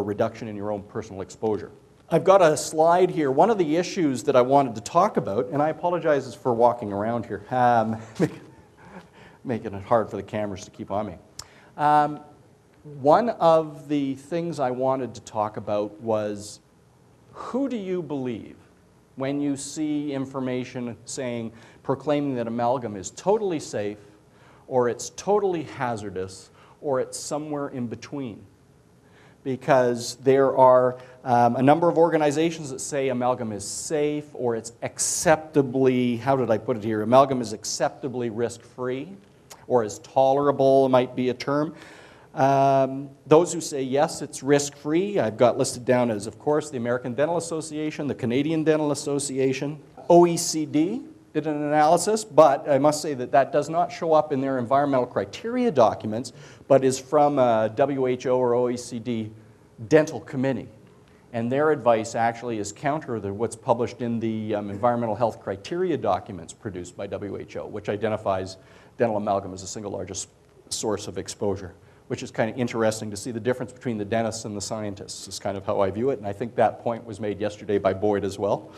or reduction in your own personal exposure. I've got a slide here. One of the issues that I wanted to talk about, and I apologize for walking around here, making it hard for the cameras to keep on me. One of the things I wanted to talk about was, who do you believe when you see information saying, proclaiming that amalgam is totally safe, or it's totally hazardous, or it's somewhere in between? Because there are a number of organizations that say amalgam is safe, or it's acceptably, how did I put it here? Amalgam is acceptably risk-free, or is tolerable, might be a term. Those who say yes, it's risk-free, I've got listed down as, of course, the American Dental Association, the Canadian Dental Association, OECD did an analysis, but I must say that that does not show up in their environmental criteria documents, but is from a WHO or OECD dental committee. And their advice actually is counter to what's published in the environmental health criteria documents produced by WHO, which identifies dental amalgam as the single largest source of exposure, which is kind of interesting to see the difference between the dentists and the scientists, is kind of how I view it. And I think that point was made yesterday by Boyd as well.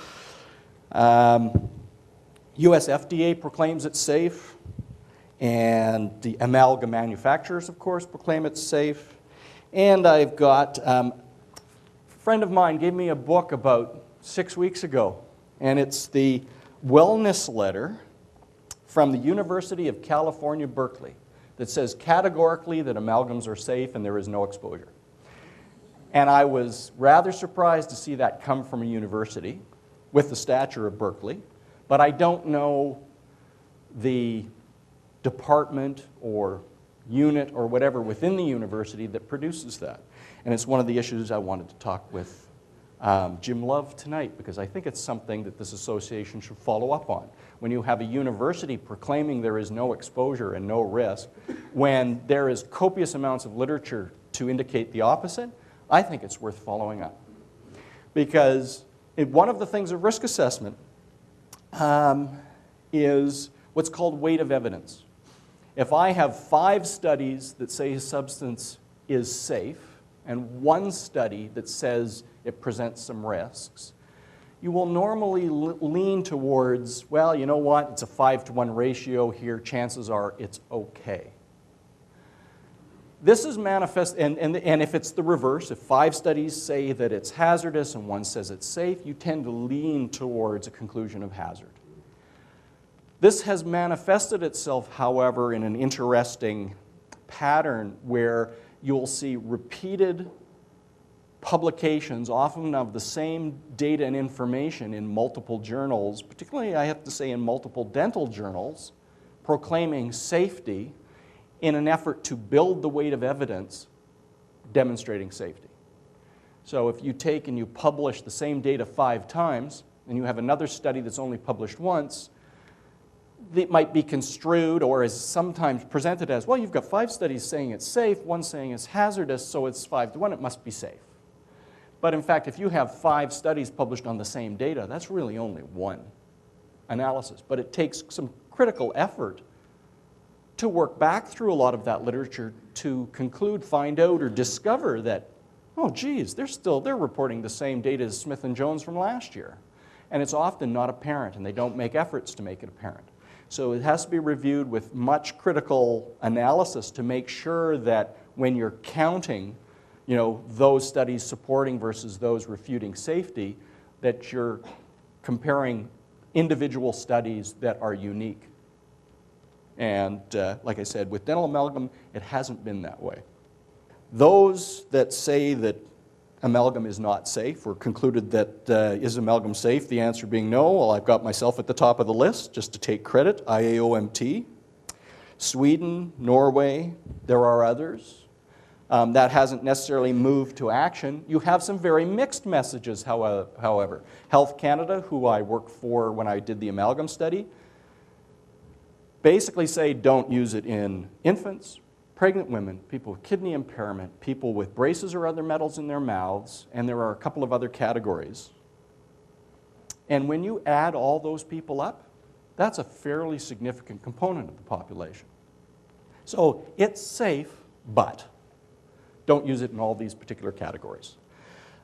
US FDA proclaims it's safe, and the amalgam manufacturers, of course, proclaim it's safe. And I've got, a friend of mine gave me a book about 6 weeks ago, and it's the wellness letter from the University of California, Berkeley, that says categorically that amalgams are safe and there is no exposure. And I was rather surprised to see that come from a university with the stature of Berkeley. But I don't know the department or unit or whatever within the university that produces that. And it's one of the issues I wanted to talk with Jim Love tonight, because I think it's something that this association should follow up on. When you have a university proclaiming there is no exposure and no risk, when there is copious amounts of literature to indicate the opposite, I think it's worth following up. Because one of the things of risk assessment is what's called weight of evidence. If I have 5 studies that say a substance is safe and 1 study that says it presents some risks, you will normally lean towards, well, you know what, it's a 5-to-1 ratio here, chances are it's okay. This is manifest, and if it's the reverse, if 5 studies say that it's hazardous and 1 says it's safe, you tend to lean towards a conclusion of hazard. This has manifested itself, however, in an interesting pattern where you'll see repeated publications, often of the same data and information in multiple journals, particularly, I have to say, in multiple dental journals, proclaiming safety in an effort to build the weight of evidence demonstrating safety. So if you take and you publish the same data 5 times, and you have another study that's only published once, it might be construed or is sometimes presented as, well, you've got 5 studies saying it's safe, 1 saying it's hazardous, so it's 5-to-1, it must be safe. But in fact, if you have 5 studies published on the same data, that's really only 1 analysis. But it takes some critical effort to work back through a lot of that literature to conclude, find out, or discover that, oh geez, they're reporting the same data as Smith and Jones from last year. And it's often not apparent, and they don't make efforts to make it apparent. So it has to be reviewed with much critical analysis to make sure that when you're counting, you know, those studies supporting versus those refuting safety, that you're comparing individual studies that are unique. And like I said, with dental amalgam, it hasn't been that way. Those that say that amalgam is not safe, or concluded that is amalgam safe, the answer being no, well, I've got myself at the top of the list, just to take credit, IAOMT, Sweden, Norway, there are others. That hasn't necessarily moved to action. You have some very mixed messages, however. Health Canada, who I worked for when I did the amalgam study, basically say don't use it in infants, pregnant women, people with kidney impairment, people with braces or other metals in their mouths, and there are a couple of other categories. And when you add all those people up, that's a fairly significant component of the population. So it's safe, but don't use it in all these particular categories.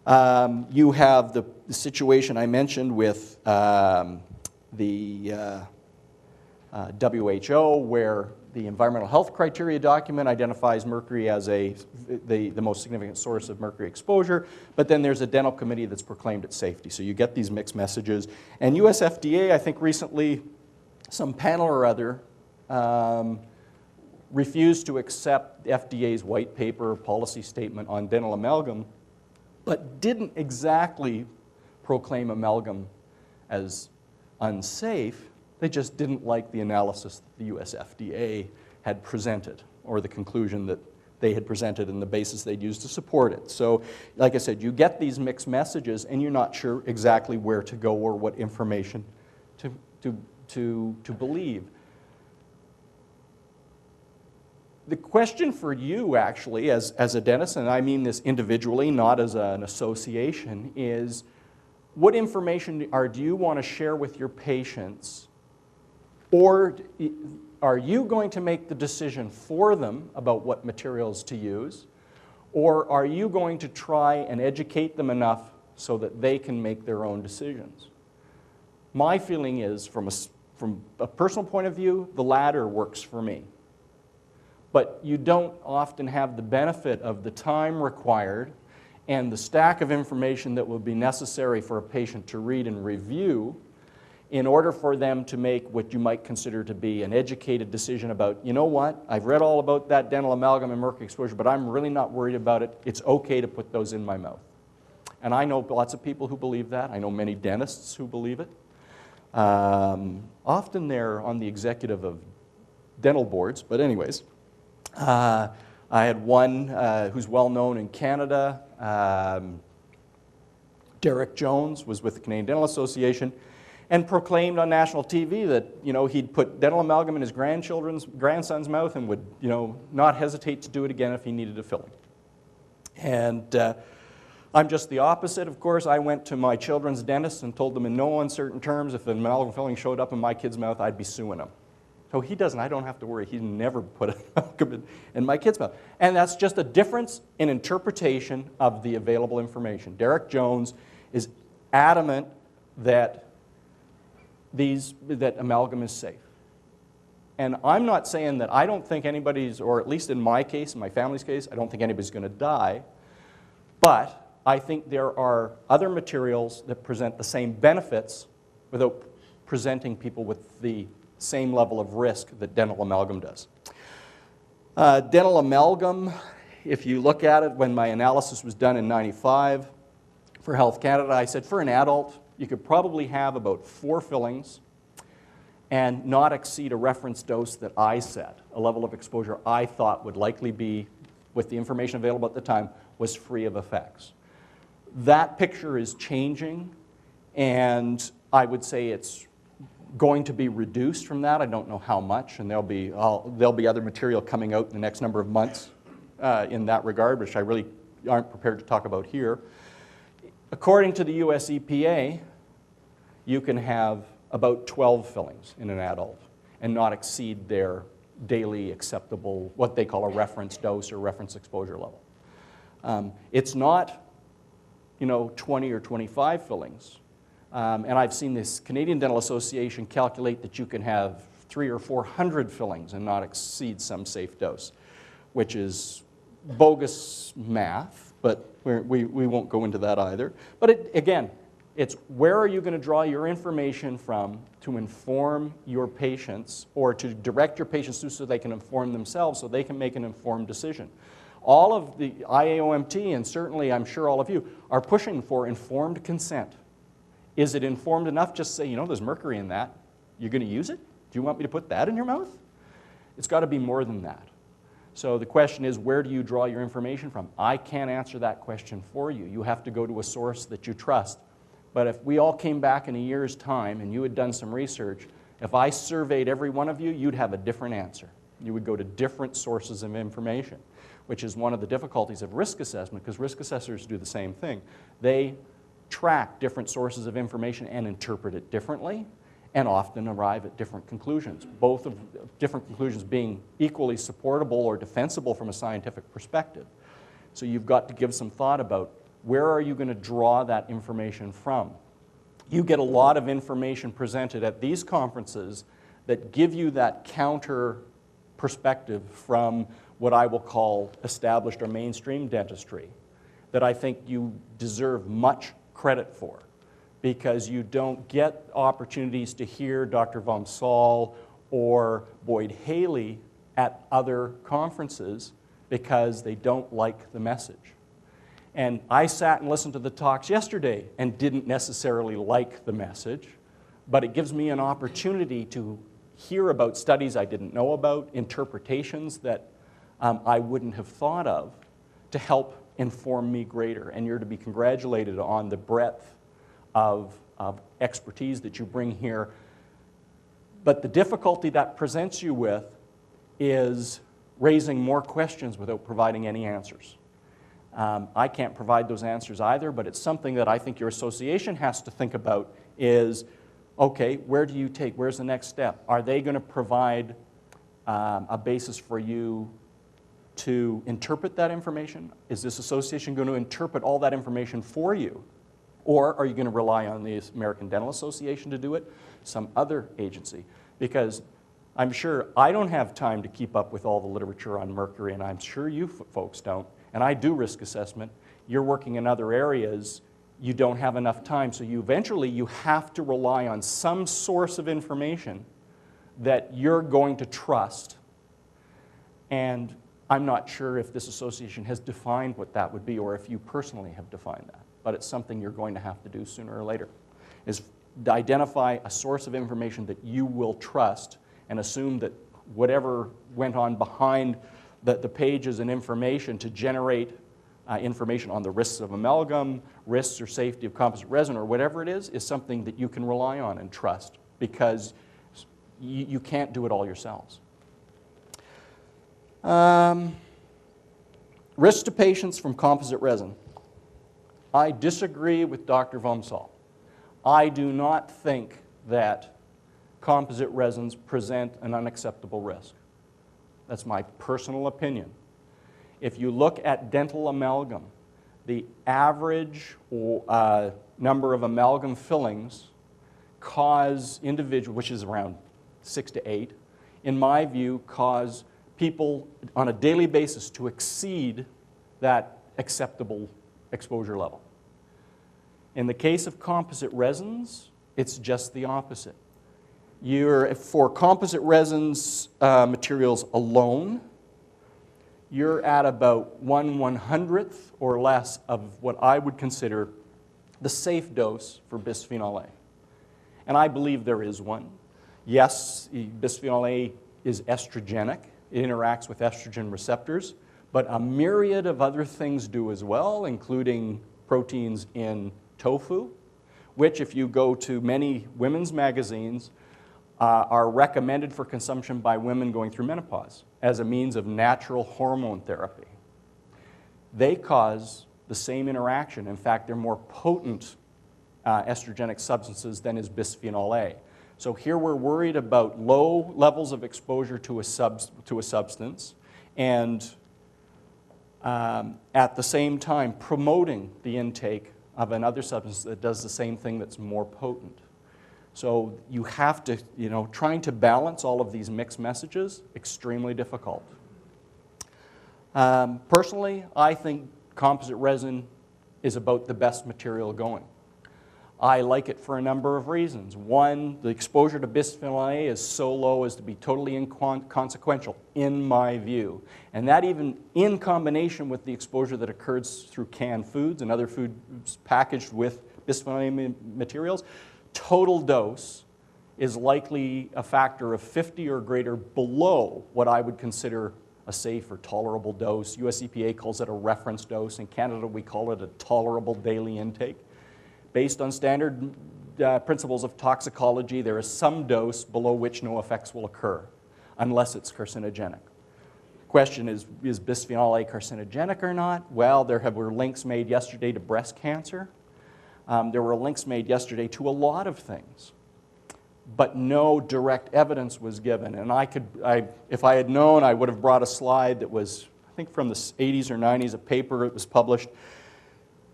You have the situation I mentioned with the WHO, where the environmental health criteria document identifies mercury as the most significant source of mercury exposure, but then there's a dental committee that's proclaimed its safety. So you get these mixed messages. And US FDA, I think recently, some panel or other refused to accept FDA's white paper policy statement on dental amalgam, but didn't exactly proclaim amalgam as unsafe. They just didn't like the analysis that the US FDA had presented, or the conclusion that they had presented and the basis they'd used to support it. So, like I said, you get these mixed messages and you're not sure exactly where to go or what information to believe. The question for you, actually, as a dentist, and I mean this individually, not as an association, is what information do you want to share with your patients? Or are you going to make the decision for them about what materials to use? Or are you going to try and educate them enough so that they can make their own decisions? My feeling is, from a personal point of view, the latter works for me. But you don't often have the benefit of the time required and the stack of information that will be necessary for a patient to read and review in order for them to make what you might consider to be an educated decision about, you know what, I've read all about that dental amalgam and mercury exposure, but I'm really not worried about it. It's okay to put those in my mouth. And I know lots of people who believe that. I know many dentists who believe it. Often they're on the executive of dental boards, but anyways. I had one who's well known in Canada. Derek Jones was with the Canadian Dental Association and proclaimed on national TV that, you know, he'd put dental amalgam in his grandson's mouth and would, you know, not hesitate to do it again if he needed a filling. And I'm just the opposite, of course. I went to my children's dentist and told them in no uncertain terms if an amalgam filling showed up in my kid's mouth, I'd be suing him. So he doesn't, I don't have to worry. He's never put an amalgam in my kid's mouth. And that's just a difference in interpretation of the available information. Derek Jones is adamant that amalgam is safe. And I'm not saying that I don't think anybody's, or at least in my case, in my family's case, I don't think anybody's going to die. But I think there are other materials that present the same benefits without presenting people with the same level of risk that dental amalgam does. Dental amalgam, if you look at it, when my analysis was done in '95 for Health Canada, I said for an adult, you could probably have about 4 fillings and not exceed a reference dose that I set, a level of exposure I thought would likely be, with the information available at the time, was free of effects. That picture is changing, and I would say it's going to be reduced from that. I don't know how much, and there'll be other material coming out in the next number of months in that regard, which I really aren't prepared to talk about here. According to the US EPA, you can have about 12 fillings in an adult and not exceed their daily acceptable, what they call a reference dose or reference exposure level. It's not, 20 or 25 fillings. And I've seen this Canadian Dental Association calculate that you can have 300 or 400 fillings and not exceed some safe dose, which is bogus math, but we won't go into that either. But again, it's where are you going to draw your information from to inform your patients or to direct your patients to so they can inform themselves so they can make an informed decision. All of the IAOMT, and certainly I'm sure all of you, are pushing for informed consent. Is it informed enough just to say, there's mercury in that. You're going to use it? Do you want me to put that in your mouth? It's got to be more than that. So the question is, where do you draw your information from? I can't answer that question for you. You have to go to a source that you trust. But if we all came back in a year's time and you had done some research, if I surveyed every one of you, you'd have a different answer. You would go to different sources of information, which is one of the difficulties of risk assessment, because risk assessors do the same thing. They track different sources of information and interpret it differently, and often arrive at different conclusions, both of different conclusions being equally supportable or defensible from a scientific perspective. So you've got to give some thought about where are you going to draw that information from. You get a lot of information presented at these conferences that give you that counter perspective from what I will call established or mainstream dentistry that I think you deserve much credit for, because you don't get opportunities to hear Dr. Vom Saal or Boyd Haley at other conferences because they don't like the message. And I sat and listened to the talks yesterday and didn't necessarily like the message, but it gives me an opportunity to hear about studies I didn't know about, interpretations that I wouldn't have thought of, to help inform me greater. And you're to be congratulated on the breadth of expertise that you bring here. But the difficulty that presents you with is raising more questions without providing any answers. I can't provide those answers either, but it's something that I think your association has to think about is, okay, where do you take, where's the next step? Are they going to provide a basis for you to interpret that information? Is this association going to interpret all that information for you? Or are you going to rely on the American Dental Association to do it, some other agency? Because I'm sure I don't have time to keep up with all the literature on mercury, and I'm sure you folks don't. And I do risk assessment. You're working in other areas. You don't have enough time, so eventually you have to rely on some source of information that you're going to trust. And I'm not sure if this association has defined what that would be, or if you personally have defined that. But it's something you're going to have to do sooner or later, is to identify a source of information that you will trust and assume that whatever went on behind the pages and information to generate information on the risks of amalgam, risks or safety of composite resin, or whatever it is something that you can rely on and trust, because you can't do it all yourselves. Risk to patients from composite resin. I disagree with Dr. Vom Saal. I do not think that composite resins present an unacceptable risk. That's my personal opinion. If you look at dental amalgam, the average number of amalgam fillings cause individuals, which is around 6 to 8, in my view, cause people on a daily basis to exceed that acceptable exposure level. In the case of composite resins, it's just the opposite. For composite resins materials alone, you're at about 1/100th or less of what I would consider the safe dose for bisphenol A. And I believe there is one. Yes, bisphenol A is estrogenic. It interacts with estrogen receptors, but a myriad of other things do as well, including proteins in tofu, which, if you go to many women's magazines, are recommended for consumption by women going through menopause as a means of natural hormone therapy. They cause the same interaction. In fact, they're more potent estrogenic substances than is bisphenol A. So here we're worried about low levels of exposure to a substance and at the same time promoting the intake of another substance that does the same thing that's more potent. So you have to, trying to balance all of these mixed messages, extremely difficult. Personally, I think composite resin is about the best material going. I like it for a number of reasons. One, the exposure to bisphenol A is so low as to be totally inconsequential, in my view. And that even in combination with the exposure that occurs through canned foods and other foods packaged with bisphenol A materials, total dose is likely a factor of 50 or greater below what I would consider a safe or tolerable dose. US EPA calls it a reference dose. In Canada, we call it a tolerable daily intake. Based on standard principles of toxicology, there is some dose below which no effects will occur, unless it's carcinogenic. Question is bisphenol A carcinogenic or not? Well, there were links made yesterday to breast cancer. There were links made yesterday to a lot of things, but no direct evidence was given. And if I had known, I would have brought a slide that was think from the 80s or 90s, a paper that was published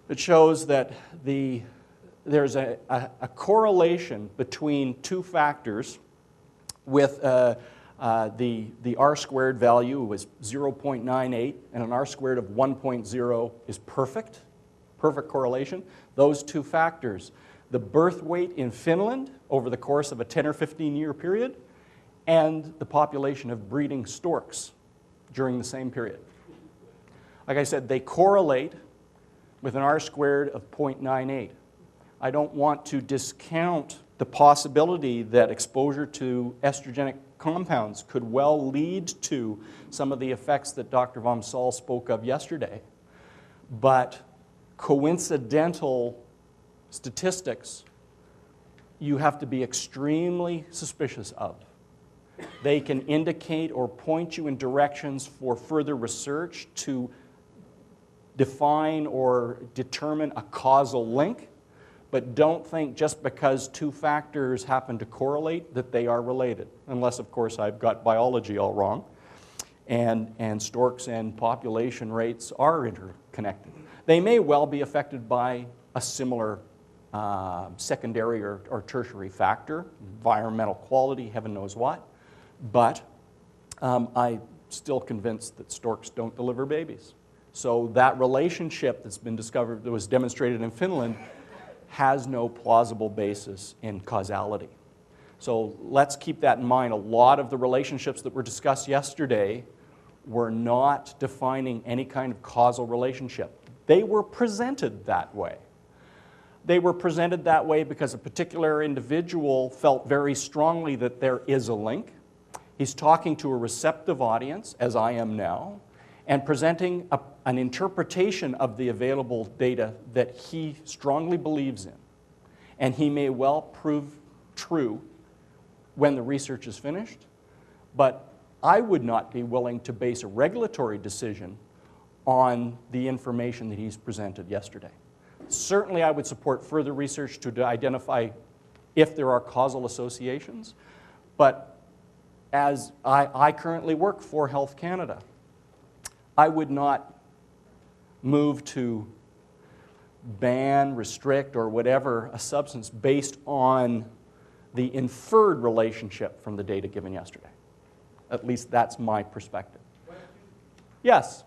that shows that there's a correlation between two factors with the R-squared value was 0.98, and an R-squared of 1.0 is perfect correlation. Those two factors, the birth weight in Finland over the course of a 10 or 15 year period, and the population of breeding storks during the same period. Like I said, they correlate with an R-squared of 0.98. I don't want to discount the possibility that exposure to estrogenic compounds could well lead to some of the effects that Dr. Vom Saal spoke of yesterday. But coincidental statistics, you have to be extremely suspicious of. They can indicate or point you in directions for further research to define or determine a causal link, but don't think just because two factors happen to correlate that they are related, unless, of course, I've got biology all wrong, and storks and population rates are interconnected. They may well be affected by a similar secondary or tertiary factor, environmental quality, heaven knows what, but I'm still convinced that storks don't deliver babies. So that relationship that's been discovered, that was demonstrated in Finland, has no plausible basis in causality. So let's keep that in mind. A lot of the relationships that were discussed yesterday were not defining any kind of causal relationship. They were presented that way. They were presented that way because a particular individual felt very strongly that there is a link. He's talking to a receptive audience, as I am now, and presenting an interpretation of the available data that he strongly believes in. And he may well prove true when the research is finished, but I would not be willing to base a regulatory decision on the information that he's presented yesterday. Certainly I would support further research to identify if there are causal associations, but as I currently work for Health Canada, I would not move to ban, restrict, or whatever a substance based on the inferred relationship from the data given yesterday. At least that's my perspective. Yes?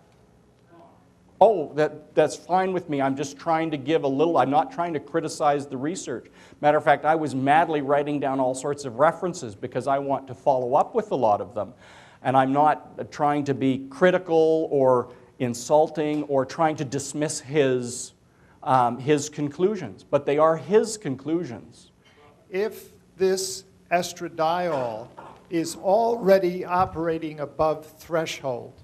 Oh, that's fine with me. I'm just trying to give a little, I'm not trying to criticize the research. Matter of fact, I was madly writing down all sorts of references because I want to follow up with a lot of them. And I'm not trying to be critical or insulting or trying to dismiss his conclusions, but they are his conclusions. If this estradiol is already operating above threshold,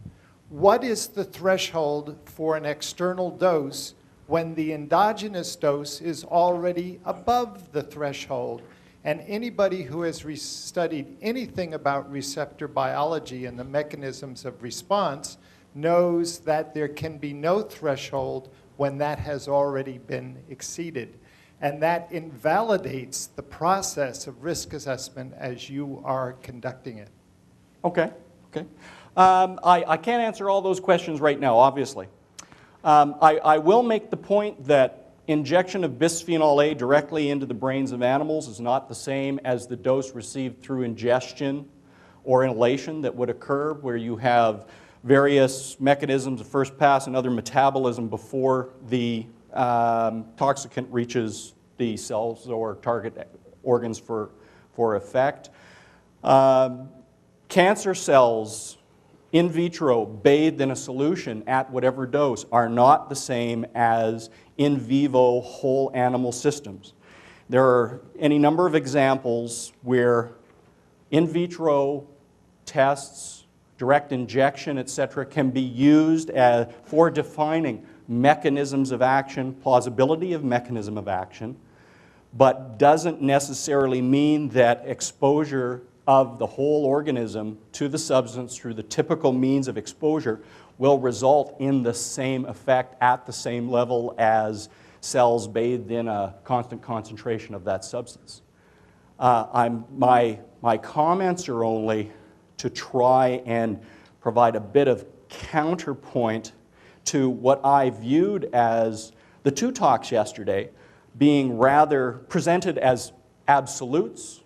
what is the threshold for an external dose when the endogenous dose is already above the threshold? And anybody who has studied anything about receptor biology and the mechanisms of response knows that there can be no threshold when that has already been exceeded. And that invalidates the process of risk assessment as you are conducting it. Okay. I can't answer all those questions right now, obviously. I will make the point that injection of bisphenol A directly into the brains of animals is not the same as the dose received through ingestion or inhalation that would occur, where you have various mechanisms of first pass and other metabolism before the toxicant reaches the cells or target organs for effect. Cancer cells in vitro bathed in a solution at whatever dose are not the same as in vivo whole animal systems. There are any number of examples where in vitro tests, direct injection, etc., can be used for defining mechanisms of action, plausibility of mechanism of action, but doesn't necessarily mean that exposure of the whole organism to the substance through the typical means of exposure will result in the same effect at the same level as cells bathed in a constant concentration of that substance. My comments are only to try and provide a bit of counterpoint to what I viewed as the two talks yesterday being rather presented as absolutes,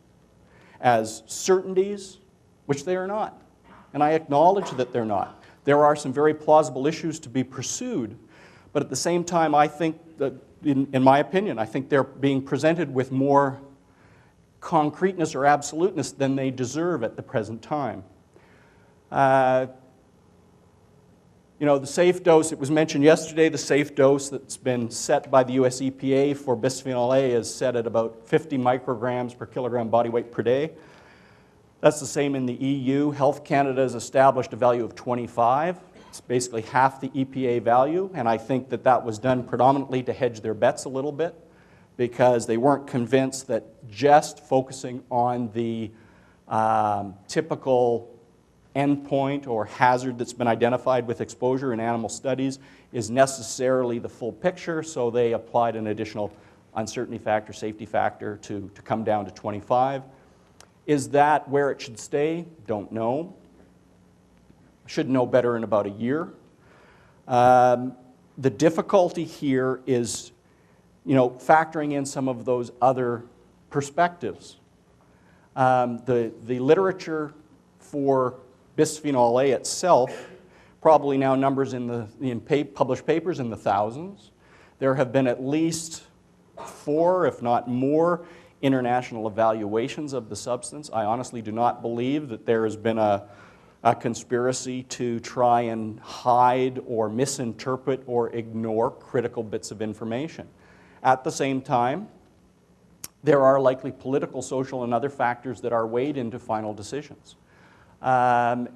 as certainties, which they are not. And I acknowledge that they're not. There are some very plausible issues to be pursued, but at the same time, I think that, in my opinion, I think they're being presented with more concreteness or absoluteness than they deserve at the present time. You know, the safe dose, it was mentioned yesterday, the safe dose that's been set by the US EPA for bisphenol A is set at about 50 micrograms per kilogram body weight per day. That's the same in the EU. Health Canada has established a value of 25. It's basically half the EPA value, and I think that that was done predominantly to hedge their bets a little bit because they weren't convinced that just focusing on the typical endpoint or hazard that's been identified with exposure in animal studies is necessarily the full picture, so they applied an additional uncertainty factor, safety factor to come down to 25. Is that where it should stay? Don't know. Should know better in about a year. The difficulty here is, you know, factoring in some of those other perspectives. The literature for bisphenol A itself probably now numbers in published papers in the thousands. There have been at least 4, if not more, international evaluations of the substance. I honestly do not believe that there has been a conspiracy to try and hide or misinterpret or ignore critical bits of information. At the same time, there are likely political, social, and other factors that are weighed into final decisions. Like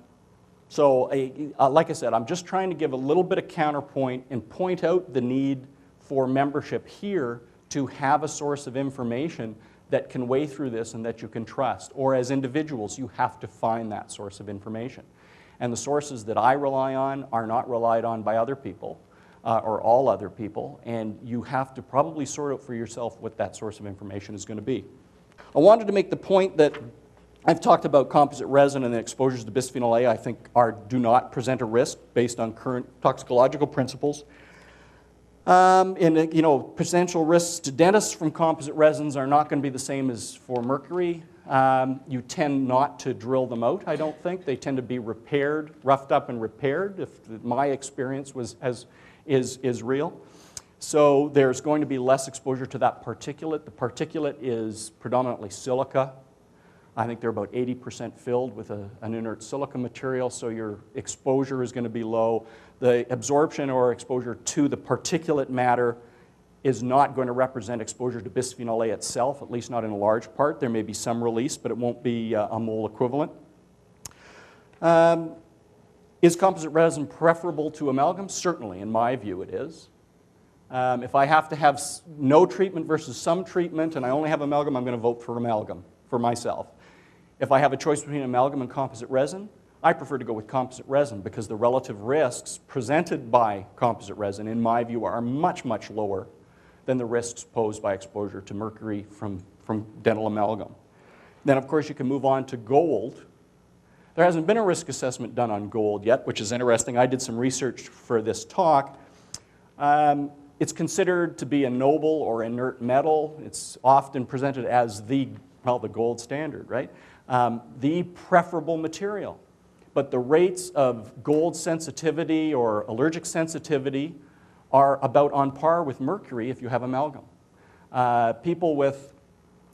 I said, I'm just trying to give a little bit of counterpoint and point out the need for membership here to have a source of information that can weigh through this and that you can trust. Or as individuals, you have to find that source of information. And the sources that I rely on are not relied on by other people or all other people, and you have to probably sort out for yourself what that source of information is going to be. I wanted to make the point that I've talked about composite resin and the exposures to bisphenol A I think do not present a risk based on current toxicological principles. Potential risks to dentists from composite resins are not going to be the same as for mercury. You tend not to drill them out, I don't think. They tend to be repaired, roughed up and repaired, if my experience is real. So there's going to be less exposure to that particulate. The particulate is predominantly silica. I think they're about 80% filled with an inert silica material, so your exposure is going to be low. The absorption or exposure to the particulate matter is not going to represent exposure to bisphenol A itself, at least not in a large part. There may be some release, but it won't be a mole equivalent. Is composite resin preferable to amalgam? Certainly, in my view, it is. If I have to have no treatment versus some treatment and I only have amalgam, I'm going to vote for amalgam for myself. If I have a choice between amalgam and composite resin, I prefer to go with composite resin because the relative risks presented by composite resin, in my view, are much, much lower than the risks posed by exposure to mercury from dental amalgam. Then, of course, you can move on to gold. There hasn't been a risk assessment done on gold yet, which is interesting. I did some research for this talk. It's considered to be a noble or inert metal. It's often presented as the gold standard, right? The preferable material. But the rates of gold sensitivity or allergic sensitivity are about on par with mercury if you have amalgam. People with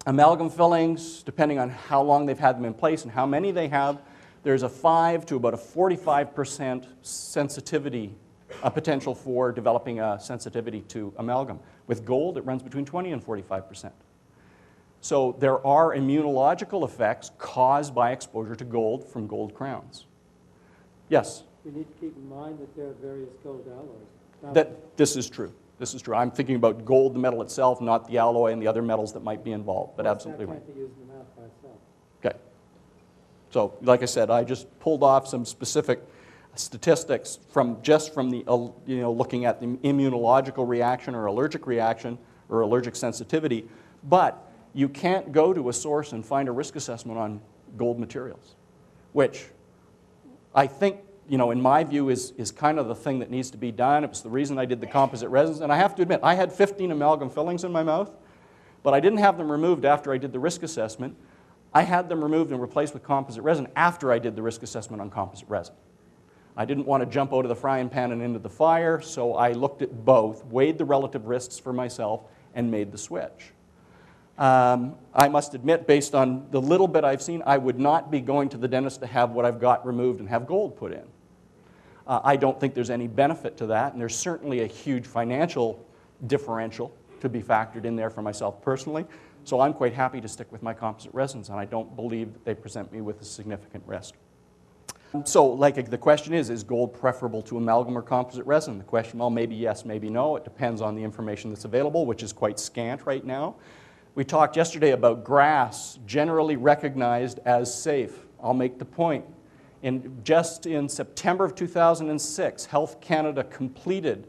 amalgam fillings, depending on how long they've had them in place and how many they have, there's a 5 to about a 45% sensitivity potential for developing a sensitivity to amalgam. With gold, it runs between 20 and 45%. So there are immunological effects caused by exposure to gold from gold crowns. Yes? We need to keep in mind that there are various gold alloys. This is true. This is true. I'm thinking about gold, the metal itself, not the alloy and the other metals that might be involved, but absolutely right. That can't be used in the mouth by itself. Okay. So, like I said, I just pulled off some specific statistics from the, looking at the immunological reaction or allergic sensitivity, but you can't go to a source and find a risk assessment on gold materials, which I think in my view, is kind of the thing that needs to be done. It was the reason I did the composite resins. And I have to admit, I had 15 amalgam fillings in my mouth, but I didn't have them removed after I did the risk assessment. I had them removed and replaced with composite resin after I did the risk assessment on composite resin. I didn't want to jump out of the frying pan and into the fire, so I looked at both, weighed the relative risks for myself, and made the switch. I must admit, based on the little bit I've seen, I would not be going to the dentist to have what I've got removed and have gold put in. I don't think there's any benefit to that, and there's certainly a huge financial differential to be factored in there for myself personally. So I'm quite happy to stick with my composite resins, and I don't believe that they present me with a significant risk. So, like, the question is gold preferable to amalgam or composite resin? The question, well, maybe yes, maybe no. It depends on the information that's available, which is quite scant right now. We talked yesterday about grass, generally recognized as safe. I'll make the point. Just in September of 2006, Health Canada completed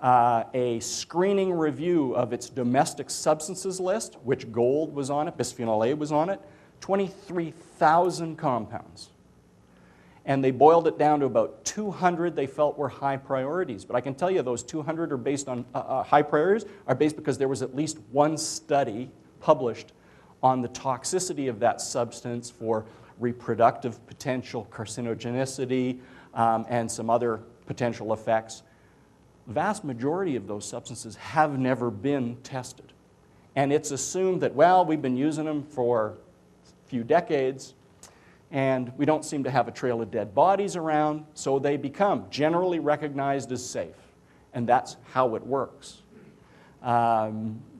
a screening review of its domestic substances list, which gold was on it, bisphenol A was on it, 23,000 compounds. And they boiled it down to about 200 they felt were high priorities. But I can tell you those 200 are based on high priorities are based because there was at least one study published on the toxicity of that substance for reproductive potential, carcinogenicity, and some other potential effects. The vast majority of those substances have never been tested. And it's assumed that, well, we've been using them for a few decades, and we don't seem to have a trail of dead bodies around, so they become generally recognized as safe. And that's how it works. I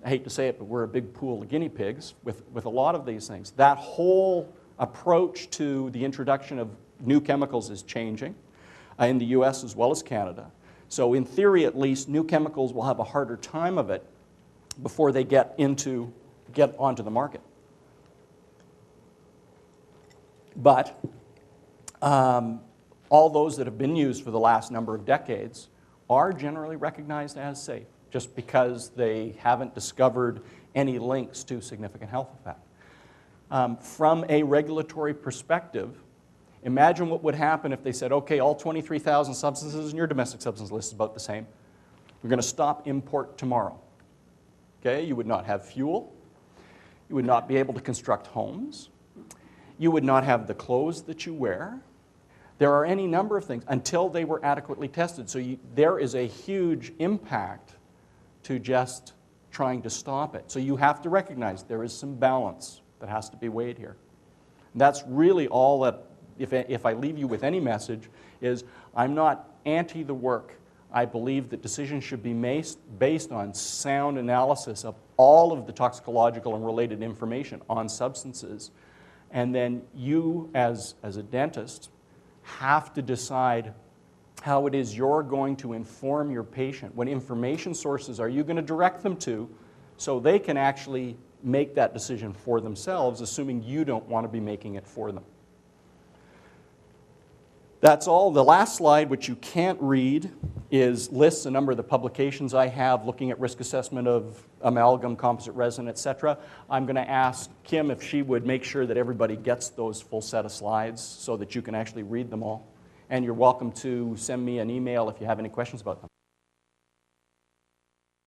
hate to say it, but we're a big pool of guinea pigs with a lot of these things. That whole approach to the introduction of new chemicals is changing in the US as well as Canada. So in theory, at least, new chemicals will have a harder time of it before they get onto the market. But all those that have been used for the last number of decades are generally recognized as safe, just because they haven't discovered any links to significant health effect. From a regulatory perspective, imagine what would happen if they said, okay, all 23,000 substances in your domestic substance list is about the same. We're going to stop import tomorrow. Okay, you would not have fuel. You would not be able to construct homes. You would not have the clothes that you wear. There are any number of things until they were adequately tested. So there is a huge impact to just trying to stop it. So you have to recognize there is some balance that has to be weighed here. And that's really all that, if I leave you with any message, is I'm not anti the work. I believe that decisions should be based on sound analysis of all of the toxicological and related information on substances. And then you, as a dentist, have to decide how it is you're going to inform your patient. What information sources are you going to direct them to so they can actually make that decision for themselves, assuming you don't want to be making it for them. That's all. The last slide, which you can't read, lists a number of the publications I have looking at risk assessment of amalgam, composite resin, etc. I'm going to ask Kim if she would make sure that everybody gets those full set of slides so that you can actually read them all. And you're welcome to send me an email if you have any questions about them.